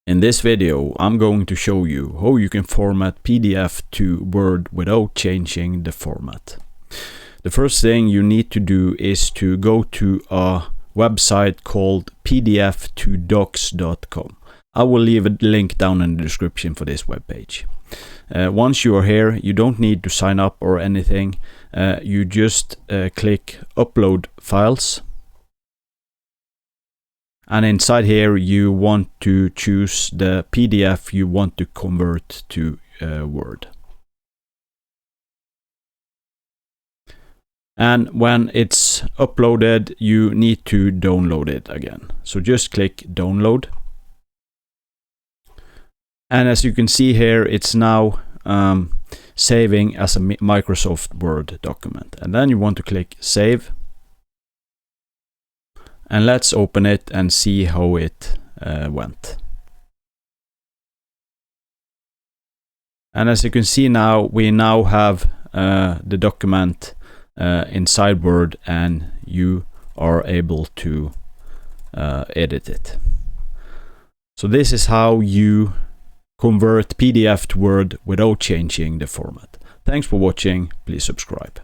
In this video, I'm going to show you how you can format PDF to Word without changing the format. The first thing you need to do is to go to a website called pdf2docs.com. I will leave a link down in the description for this webpage. Once you are here, you don't need to sign up or anything. You just click Upload Files. And inside here, you want to choose the PDF you want to convert to Word. And when it's uploaded, you need to download it again. So just click Download. And as you can see here, it's now saving as a Microsoft Word document. And then you want to click Save. And let's open it and see how it went. And as you can see now, we now have the document inside Word, and you are able to edit it. So this is how you convert PDF to Word without changing the format. Thanks for watching. Please subscribe.